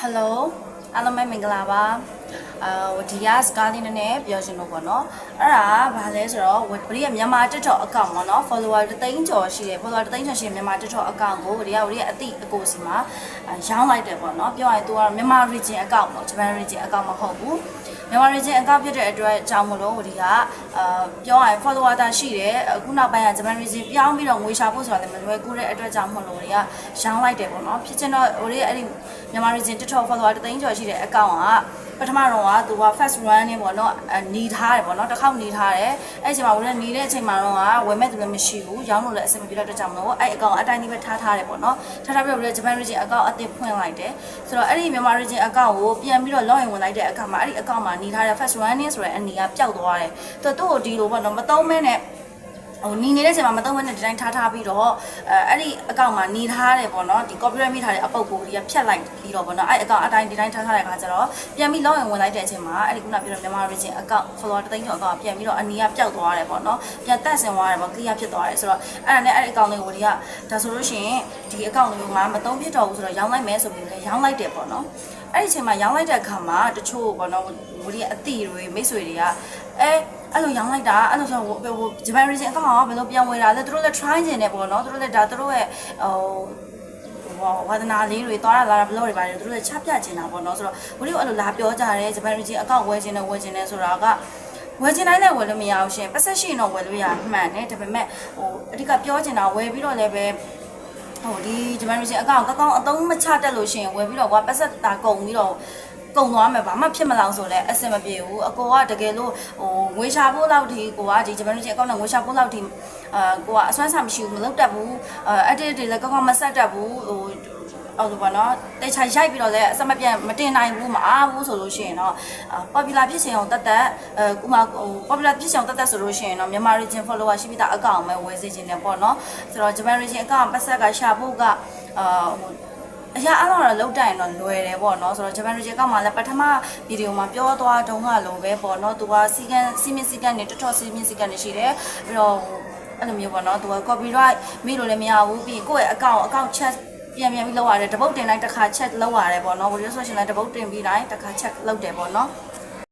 Hello အားလုံးပဲမင်္ဂလာပါဒီကစကားလေးနဲ့ပြောချင်လို့ပေါ့နော်အဲ့ဒါဘာလဲဆိုတော့ဝရီရဲ့မြန်မာ TikTok account ပေါ့နော် follower 3သိန်းကျော်ရှိတယ် follower 3သိန်းကျော်ရှိတဲ့မြန်မာ TikTok account ကိုဝရီရဲ့အတိအကိုစီမှာရောင်းလိုက်တယ်ပေါ့နော်ပြောရရင် तू ကမြန်မာ region account ပေါ့ Japan region account မဟုတ်ဘူးမြန်မာ region account ဖြစ်တဲ့အတွက်ကြောင့်မလို့ဝရီကပြောရရင် follower တာရှိတယ်အခုနောက်ပိုင်းက Japan region ပြောင်းပြီးတော့ငွေရှာဖို့ဆိုတာလည်းမလွယ်ကူတဲ့အတွက်ကြောင့်မလို့ဝရီကရောင်းလိုက်တယ်ပေါ့နော်ဖြစ်ချင်တော့ဝရီရဲ့အဲ့ဒီမြန်မာ region TikTok follower 3သိန်းကျော်ရှိတဲ့ account ကပထမတော့ကသူက first run နေပေါ့နော်နီးထားတယ်ပေါ့နော်တစ်ခေါက်နီးထားတယ်အဲ့အချိန်မှာဝင်နေတဲ့အချိန်မှာတော့ဝယ်မဲ့သူလည်းမရှိဘူးရောင်းလို့လည်းအဆင်မပြေတော့ကြောင်မလို့အဲ့အကောင့်အတိုင်းဒီပဲထားထားတယ်ပေါ့နော်ထားထားပြီးတော့ Japan region အကောင့်အသစ်ဖွင့်လိုက်တယ်ဆိုတော့အဲ့ဒီမြန်မာ region အကောင့်ကိုပြန်ပြီးတော့ login ဝင်လိုက်တဲ့အခါမှာအဲ့ဒီအကောင့်မှာနီးထားတဲ့ first run နေဆိုတဲ့အနီးကပျောက်သွားတယ်သူ့ကိုဒီလိုပေါ့နော်မသုံးမဲနဲ့နီးနေတဲ့ချိန်မှာမသုံးဘဲနဲ့ဒီတိုင်းထားပြီးတော့အဲ့ဒီအကောင့်မှာနီးထားတယ်ပေါ့နော်ဒီ copyright မိထားတဲ့အပုပ်ကိုဒီကဖြတ်လိုက်ပြီးတော့ပေါ့နော်အဲ့အကောင့်အတိုင်းဒီတိုင်းထားတဲ့အခါကျတော့ပြန်ပြီး login ဝင်လိုက်တဲ့အချိန်မှာအဲ့ဒီခုနပြောတဲ့မြန်မာ region အကောင့် follower 3သိန်းကျော်အကောင့်ပြန်ပြီးတော့အနီးကပျောက်သွားတယ်ပေါ့နော်ပြန်တက်ဆင်သွားတယ်ပေါ့ clear ဖြစ်သွားတယ်ဆိုတော့အဲ့ဒါနဲ့အဲ့ဒီအကောင့်လေးကိုဒီကဒါဆိုလို့ရှိရင်ဒီအကောင့်လေးကိုငါမသုံးဖြစ်တော့ဘူးဆိုတော့ရောင်းလိုက်မယ်ဆိုပြီးလည်းရောင်းလိုက်တယ်ပေါ့နော်အဲ့ဒီအချိန်မှာရောင်းလိုက်တဲ့အခါမှာတချို့ပေါ့နော်ဝီအတိတွေမိတ်ဆွေတွေကအဲ့လိုရောင်းလိုက်တာအဲ့လိုဆိုဂျပန် region အကောင့်ကဘယ်လိုပြန်ဝင်လာလဲသူတို့လည်း try နေတယ်ပေါ့နော်သူတို့လည်းဒါသူတို့ရဲ့ဝါသနာလေးတွေသွားလာဘလော့တွေပါတယ်သူတို့လည်းချပြချင်တာပေါ့နော်ဆိုတော့ဝီတို့အဲ့လိုလာပြောကြတယ်ဂျပန် region အကောင့်ဝယ်ချင်တယ်ဆိုတာကဝယ်ချင်တိုင်းလည်းဝယ်လို့မရအောင်ရှင်ပတ်သက်ရှိရင်တော့ဝယ်လို့ရမှန်တယ်ဒါပေမဲ့အဓိကပြောချင်တာဝယ်ပြီးတော့လည်းပဲဒီဂျပန် region အကောင့်ကောင်းအသုံးမချတတ်လို့ရှင်ဝယ်ပြီးတော့ကွာပတ်သက်တာကုန်ပြီးတော့ကုန်သွားမယ်ဘာမှဖြစ်မလောင်ဆိုလဲအဆင်မပြေဘူးအကိုကတကယ်လို့ငွေရှာဖို့လောက်ဒီကိုကဒီဂျပန်regionအကောင့်နဲ့ငွေရှာဖို့လောက်ဒီကိုကအစွမ်းဆောင်မရှိဘူးမလုပ်တတ်ဘူးအဲ့ဒီတွေလည်းကောင်းမဆက်တတ်ဘူးအော်လို့ပေါ့နော်တေချာရိုက်ပြီးတော့လည်းအစမပြတ်မတင်နိုင်ဘူးမအားဘူးဆိုလို့ရှိရင်တော့ popular ဖြစ်ချင်အောင်တတ်ဥမာpopular ဖြစ်ချင်အောင်တတ်ဆိုလို့ရှိရင်တော့မြန်မာ region follower ရှိပြီးသားအကောင့်ပဲဝယ်စေချင်တယ်ပေါ့နော်ဆိုတော့ Japan region အကောင့်ပတ်ဆက်ကရှာဖို့ကအရာအလုံးတော့လောက်တိုင်တော့လွယ်တယ်ပေါ့နော်ဆိုတော့ Japan region အကောင့်မှာလည်းပထမဗီဒီယိုမှာပြောသွားတုန်းကလိုပဲပေါ့နော်သူကစီမင်းစီကန်းနေတော်တော်စီမင်းစီကန်းနေရှိတယ်ပြီးတော့အဲ့လိုမျိုးပေါ့နော်သူက copyright မိလို့လည်းမရဘူးပြီးကိုယ့်ရဲ့အကောင့် chatပြန်ပြီးလောက်ရတယ်တပုတ်တင်တိုင်းတစ်ခါ check လောက်ရတယ်ပေါ့နော် video session လည်းတပုတ်တင်ပြီးတိုင်းတစ်ခါ check လုပ်တယ်ပေါ့နော်